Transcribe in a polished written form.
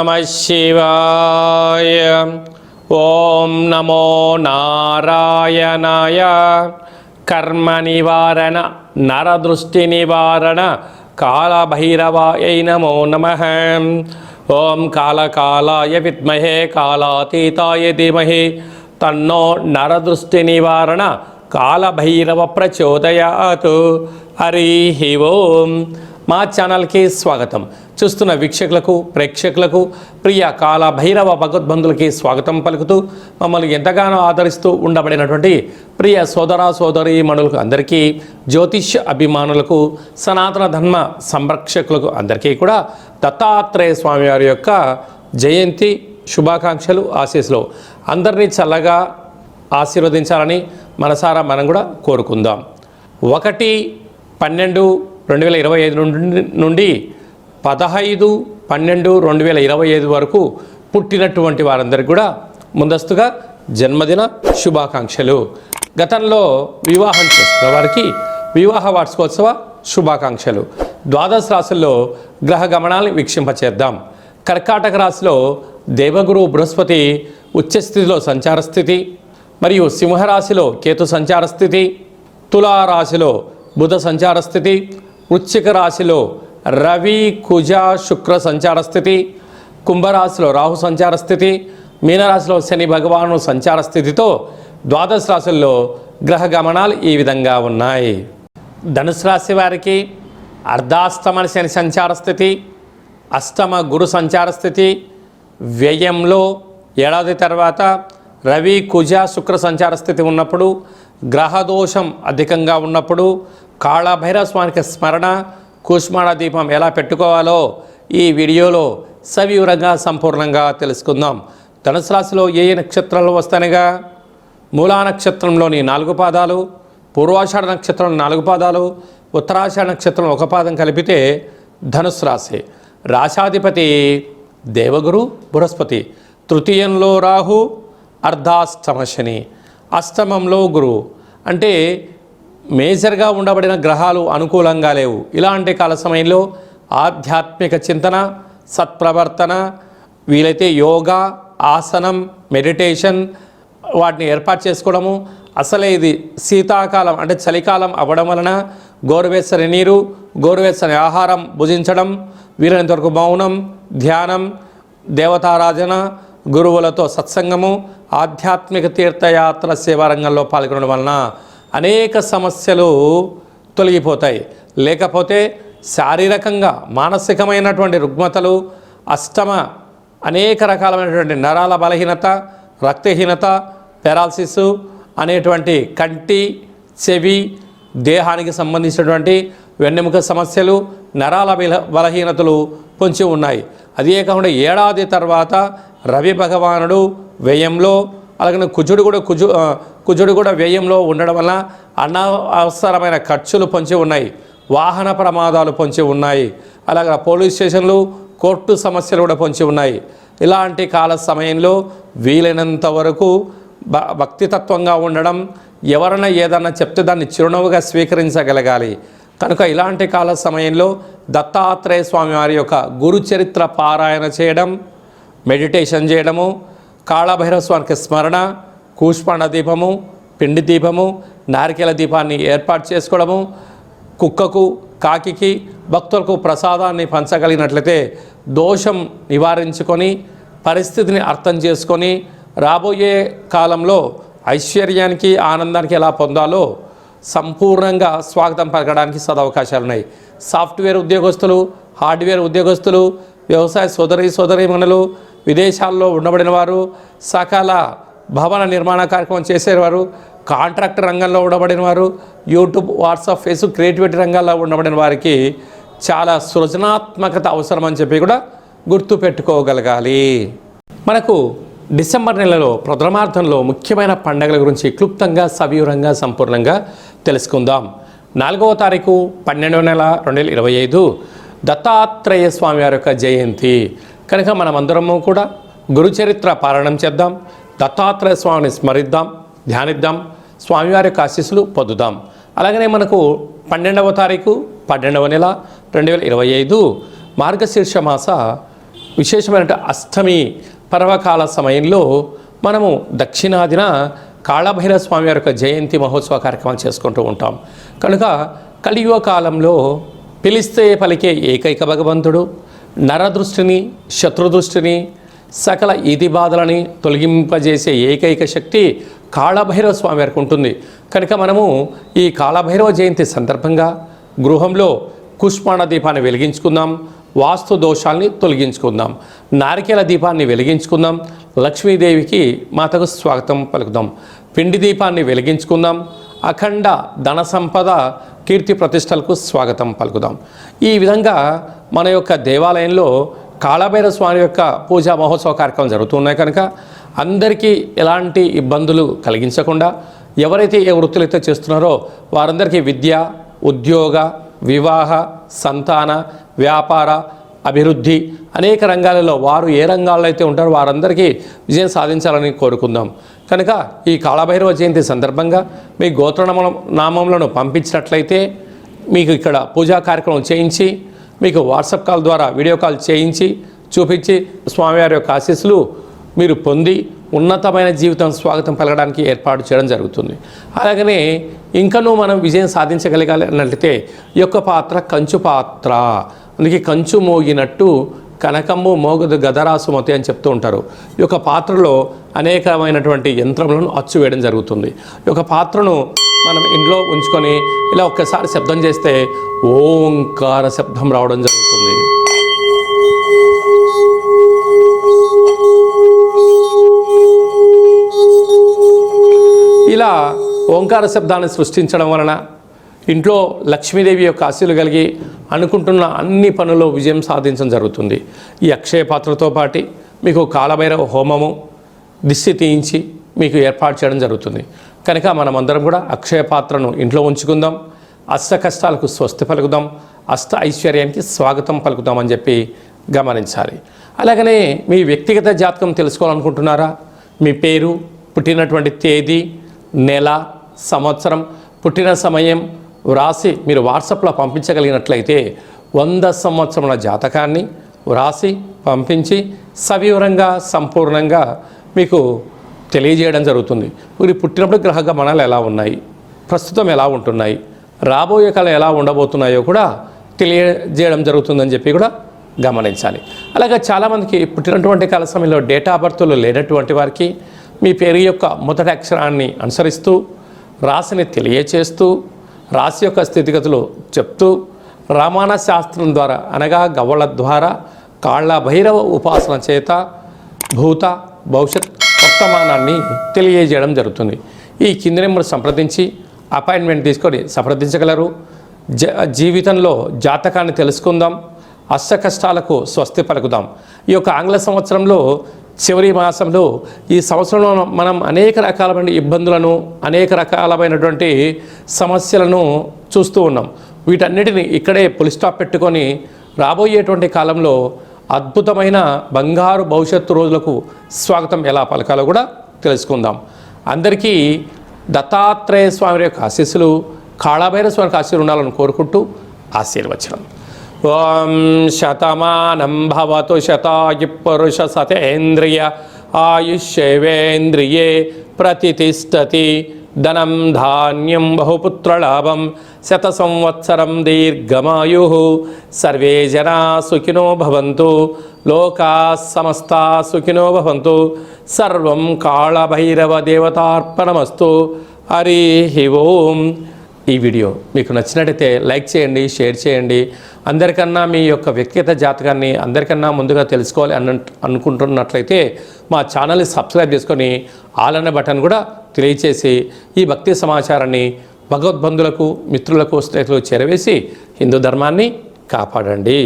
నమః శివాయ. ఓం నమో నారాయణాయ. కర్మ నివారణ నరదృష్టి నివారణ కాళభైరవాయ నమో నమః. ఓం కాళకాలాయ విద్మహే కాళాతీతాయ ధీమహి తన్నో నరదృష్టి నివారణ కాళభైరవ ప్రచోదయాత్. హరి ఓం. మా ఛానల్కి స్వాగతం. చూస్తున్న వీక్షకులకు ప్రేక్షకులకు ప్రియ కాళభైరవ భగవద్బంధులకి స్వాగతం పలుకుతూ మమ్మల్ని ఎంతగానో ఆదరిస్తూ ఉండబడినటువంటి ప్రియ సోదర సోదరీమణులకు అందరికీ, జ్యోతిష్య అభిమానులకు, సనాతన ధర్మ సంరక్షకులకు అందరికీ కూడా దత్తాత్రేయ స్వామి వారి యొక్క జయంతి శుభాకాంక్షలు, ఆశీస్సులు. అందరినీ చల్లగా ఆశీర్వదించాలని మనసారా మనం కూడా కోరుకుందాం. 1/12/2025 నుండి 15/12/2025 వరకు పుట్టినటువంటి వారందరికీ కూడా ముందస్తుగా జన్మదిన శుభాకాంక్షలు. గతంలో వివాహం చేసుకున్న వారికి వివాహ వార్షికోత్సవ శుభాకాంక్షలు. ద్వాదశ రాశుల్లో గ్రహ గమనాలను వీక్షింపచేద్దాం. కర్కాటక రాశిలో దేవగురు బృహస్పతి ఉచ్చస్థితిలో సంచార స్థితి, మరియు సింహరాశిలో కేతు సంచార స్థితి, తులారాశిలో బుధ సంచార స్థితి, వృశ్చిక రాశిలో రవి కుజ శుక్ర సంచార స్థితి, కుంభరాశిలో రాహు సంచార స్థితి, మీనరాశిలో శని భగవాను సంచార స్థితితో ద్వాదశ రాశుల్లో గ్రహ గమనాలు ఈ విధంగా ఉన్నాయి. ధనుసు రాశి వారికి అర్ధాష్టమ శని సంచార స్థితి, అష్టమ గురు సంచార స్థితి, వ్యయంలో ఏడాది తర్వాత రవి కుజ శుక్ర సంచార స్థితి ఉన్నప్పుడు, గ్రహదోషం అధికంగా ఉన్నప్పుడు కాళభైరవ స్వామికి స్మరణ, కూష్మాణ దీపం ఎలా పెట్టుకోవాలో ఈ వీడియోలో సవివరంగా సంపూర్ణంగా తెలుసుకుందాం. ధనుసు రాశిలో ఏ నక్షత్రాలు వస్తాయిగా? మూలా నక్షత్రంలోని 4 పాదాలు, పూర్వాషాఢ నక్షత్రంలో 4 పాదాలు, ఉత్తరాషాఢ నక్షత్రం 1 పాదం కలిపితే ధనుసు రాశి. రాశాధిపతి దేవగురు బృహస్పతి, తృతీయంలో రాహు, అర్ధాష్టమ శని, అష్టమంలో గురువు. అంటే మేజర్గా ఉండబడిన గ్రహాలు అనుకూలంగా లేవు. ఇలాంటి కాల సమయంలో ఆధ్యాత్మిక చింతన, సత్ప్రవర్తన, వీలైతే యోగా, ఆసనం, మెడిటేషన్ వాటిని ఏర్పాటు చేసుకోవడము. అసలే ఇది శీతాకాలం అంటే చలికాలం అవ్వడం వలన గోరువెచ్చని నీరు, గోరువెచ్చని ఆహారం భుజించడం, వీలైనంత వరకు మౌనం, ధ్యానం, దేవతారాధన, గురువులతో సత్సంగము, ఆధ్యాత్మిక తీర్థయాత్ర సేవారంగంలో పాల్గొనడం వలన అనేక సమస్యలు తొలగిపోతాయి. లేకపోతే శారీరకంగా మానసికమైనటువంటి రుగ్మతలు, అనేక రకాలైనటువంటి నరాల బలహీనత, రక్తహీనత, పెరాలసిస్ అనేటువంటి కంటి, చెవి, దేహానికి సంబంధించినటువంటి వెన్నెముక సమస్యలు, నరాల బలహీనతలు పొంచి ఉన్నాయి. అదే కాకుండా ఏడాది తర్వాత రవి భగవానుడు వ్యయంలో, అలాగే కుజుడు కూడా వ్యయంలో ఉండడం వల్ల అనవసరమైన ఖర్చులు పొంచి ఉన్నాయి, వాహన ప్రమాదాలు పొంచి ఉన్నాయి, అలాగే పోలీస్ స్టేషన్లు, కోర్టు సమస్యలు కూడా పొంచి ఉన్నాయి. ఇలాంటి కాల సమయంలో వీలైనంత వరకు భక్తితత్వంగా ఉండడం, ఎవరైనా ఏదన్నా చెప్తే దాన్ని చిరునవ్వుగా స్వీకరించగలగాలి. కనుక ఇలాంటి కాల సమయంలో దత్తాత్రేయ స్వామి వారి యొక్క గురు చరిత్ర పారాయణ చేయడం, మెడిటేషన్ చేయడము, కాళభైరవ స్వామికి స్మరణ, కూష్మాండ దీపము, పిండి దీపము, నారికేల దీపాన్ని ఏర్పాటు చేసుకోవడము, కుక్కకు, కాకికి, భక్తులకు ప్రసాదాన్ని పంచగలిగినట్లయితే దోషం నివారించుకొని పరిస్థితిని అర్థం చేసుకొని రాబోయే కాలంలో ఐశ్వర్యానికి, ఆనందానికి ఎలా పొందాలో సంపూర్ణంగా స్వాగతం పలకడానికి సదవకాశాలు ఉన్నాయి. సాఫ్ట్వేర్ ఉద్యోగస్తులు, హార్డ్వేర్ ఉద్యోగస్తులు, వ్యవసాయ సోదరీమణులు, విదేశాల్లో ఉండబడిన వారు, సకల భవన నిర్మాణ కార్యక్రమం చేసేవారు, కాంట్రాక్ట్ రంగంలో ఉండబడిన వారు, యూట్యూబ్, వాట్సాప్, ఫేస్బుక్, క్రియేటివిటీ రంగాల్లో ఉండబడిన వారికి చాలా సృజనాత్మకత అవసరం అని చెప్పి కూడా గుర్తు పెట్టుకోగలగాలి. మనకు డిసెంబర్ నెలలో ప్రథమార్థంలో ముఖ్యమైన పండుగల గురించి క్లుప్తంగా, సవివరంగా, సంపూర్ణంగా తెలుసుకుందాం. 4వ తారీఖు 12వ నెల 2025 దత్తాత్రేయ స్వామి వారి యొక్క జయంతి కనుక మనమందరము కూడా గురుచరిత్ర పారాయణం చేద్దాం, దత్తాత్రేయ స్వామిని స్మరిద్దాం, ధ్యానిద్దాం, స్వామివారి యొక్క ఆశీస్సులు పొందుదాం. అలాగనే మనకు 12వ తారీఖు 12వ నెల 2025 మార్గశీర్ష మాస విశేషమైన అష్టమి పర్వకాల సమయంలో మనము దక్షిణాదిన కాళభైరవ స్వామి వారి యొక్క జయంతి మహోత్సవ కార్యక్రమాలు చేసుకుంటూ ఉంటాం. కనుక కలియుగ కాలంలో పిలిస్తే పలికే ఏకైక భగవంతుడు, నరదృష్టిని శత్రుదృష్టిని సకల ఈతి బాధలని తొలగింపజేసే ఏకైక శక్తి కాళభైరవ స్వామి వారికి ఉంటుంది. కనుక మనము ఈ కాళభైరవ జయంతి సందర్భంగా గృహంలో కుష్మాండ దీపాన్ని వెలిగించుకుందాం, వాస్తు దోషాల్ని తొలగించుకుందాం, నారికేల దీపాన్ని వెలిగించుకుందాం, లక్ష్మీదేవికి మాతకు స్వాగతం పలుకుదాం, పిండి దీపాన్ని వెలిగించుకుందాం, అఖండ ధన సంపద కీర్తి ప్రతిష్టలకు స్వాగతం పలుకుదాం. ఈ విధంగా మన యొక్క దేవాలయంలో కాళభైరవ స్వామి యొక్క పూజా మహోత్సవ కార్యక్రమం జరుగుతున్నాయి. కనుక అందరికీ ఎలాంటి ఇబ్బందులు కలిగించకుండా ఎవరైతే ఏ వృత్తులైతే చేస్తున్నారో వారందరికీ విద్య, ఉద్యోగ, వివాహ, సంతాన, వ్యాపార, అభివృద్ధి అనేక రంగాలలో వారు ఏ రంగాల్లో అయితే ఉంటారో వారందరికీ విజయం సాధించాలని కోరుకుందాం. కనుక ఈ కాళభైరవ జయంతి సందర్భంగా మీ గోత్రనామంలను పంపించినట్లయితే మీకు ఇక్కడ పూజా కార్యక్రమం చేయించి మీకు వాట్సాప్ కాల్ ద్వారా వీడియో కాల్ చేయించి చూపించి స్వామివారి యొక్క ఆశీస్సులు మీరు పొంది ఉన్నతమైన జీవితం స్వాగతం పలకడానికి ఏర్పాటు చేయడం జరుగుతుంది. అలాగనే ఇంకనూ మనం విజయం సాధించగలగాలి అన్నట్లయితే ఈ యొక్క పాత్ర కంచు పాత్ర, అందుకే కంచు మోగినట్టు కనకమ్ము మోగదు గదరాసుమతి అని చెప్తూ ఉంటారు. ఈ యొక్క పాత్రలో అనేకమైనటువంటి యంత్రములను అచ్చు వేయడం జరుగుతుంది. ఈ యొక్క పాత్రను మనం ఇంట్లో ఉంచుకొని ఇలా ఒక్కసారి శబ్దం చేస్తే ఓంకార శబ్దం రావడం జరుగుతుంది. ఇలా ఓంకార శబ్దాన్ని సృష్టించడం వలన ఇంట్లో లక్ష్మీదేవి యొక్క ఆశీస్సులు కలిగి అనుకుంటున్న అన్ని పనుల్లో విజయం సాధించడం జరుగుతుంది. ఈ అక్షయ పాత్రతో పాటు మీకు కాళభైరవ హోమము దిష్టి తీయించి మీకు ఏర్పాటు చేయడం జరుగుతుంది. కనుక మనమందరం కూడా అక్షయ పాత్రను ఇంట్లో ఉంచుకుందాం, అష్ట కష్టాలకు స్వస్తి పలుకుదాం, అష్ట ఐశ్వర్యానికి స్వాగతం పలుకుదాం అని చెప్పి గమనించాలి. అలాగనే మీ వ్యక్తిగత జాతకం తెలుసుకోవాలనుకుంటున్నారా? మీ పేరు, పుట్టినటువంటి తేదీ, నెల, సంవత్సరం, పుట్టిన సమయం వ్రాసి మీరు వాట్సాప్లో పంపించగలిగినట్లయితే 100 సంవత్సరముల జాతకాన్ని వ్రాసి పంపించి సవివరంగా సంపూర్ణంగా మీకు తెలియజేయడం జరుగుతుంది. మీరు పుట్టినప్పుడు గ్రహ గమనాలు ఎలా ఉన్నాయి, ప్రస్తుతం ఎలా ఉంటున్నాయి, రాబోయే కాలం ఎలా ఉండబోతున్నాయో కూడా తెలియజేయడం జరుగుతుందని చెప్పి కూడా గమనించాలి. అలాగే చాలామందికి పుట్టినటువంటి కాల సమయంలో డేటా ఆఫ్ బర్త్లు లేనటువంటి వారికి మీ పేరు యొక్క మొదటి అక్షరాన్ని అనుసరిస్తూ రాశిని తెలియచేస్తూ రాశి యొక్క స్థితిగతులు చెప్తూ రామాయణ శాస్త్రం ద్వారా అనగా గవ్వల ద్వారా కాళభైరవ ఉపాసన చేత భూత భవిష్యత్ వర్తమానాన్ని తెలియజేయడం జరుగుతుంది. ఈ కింది నెంబర్ సంప్రదించి అపాయింట్మెంట్ తీసుకొని సంప్రదించగలరు. జీవితంలో జాతకాన్ని తెలుసుకుందాం, అష్ట కష్టాలకు స్వస్తి పలుకుదాం. ఈ యొక్క ఆంగ్ల సంవత్సరంలో చివరి మాసంలో ఈ సంవత్సరంలో మనం అనేక రకాలైన ఇబ్బందులను అనేక రకాలమైనటువంటి సమస్యలను చూస్తూ ఉన్నాం. వీటన్నిటిని ఇక్కడే పులి స్టాప్ పెట్టుకొని రాబోయేటువంటి కాలంలో అద్భుతమైన బంగారు భవిష్యత్తు రోజులకు స్వాగతం ఎలా పలకాలో కూడా తెలుసుకుందాం. అందరికీ దత్తాత్రేయ స్వామి యొక్క ఆశీస్సులు, కాళభైరవ స్వామి ఆశీస్సులు ఉండాలని కోరుకుంటూ ఆశీర్వచనం. ఓం శతమానం భవతు శతాయు పురుష సతేంద్రియ ఆయుష్యేవేంద్రియే ప్రతిష్టతి ధనం ధాన్యం బహుపుత్రలాభం శత సంవత్సరం దీర్ఘమాయు సర్వే జనా సుఖినో భవంతు లోకా సమస్తా సుఖినో భవంతు సర్వం కాళభైరవ దేవతార్పణమస్తు. హరి ఓం. ఈ వీడియో మీకు నచ్చినట్టయితే లైక్ చేయండి, షేర్ చేయండి. అందరికన్నా మీ యొక్క వ్యక్తిగత జాతకాన్ని అందరికన్నా ముందుగా తెలుసుకోవాలి అనుకుంటున్నట్లయితే మా ఛానల్ని సబ్స్క్రైబ్ చేసుకొని ఆల్ అనే బటన్ కూడా తెలియచేసి ఈ భక్తి సమాచారాన్ని భగవద్బంధులకు, మిత్రులకు, స్నేహితులకు చేరవేసి హిందూ ధర్మాన్ని కాపాడండి.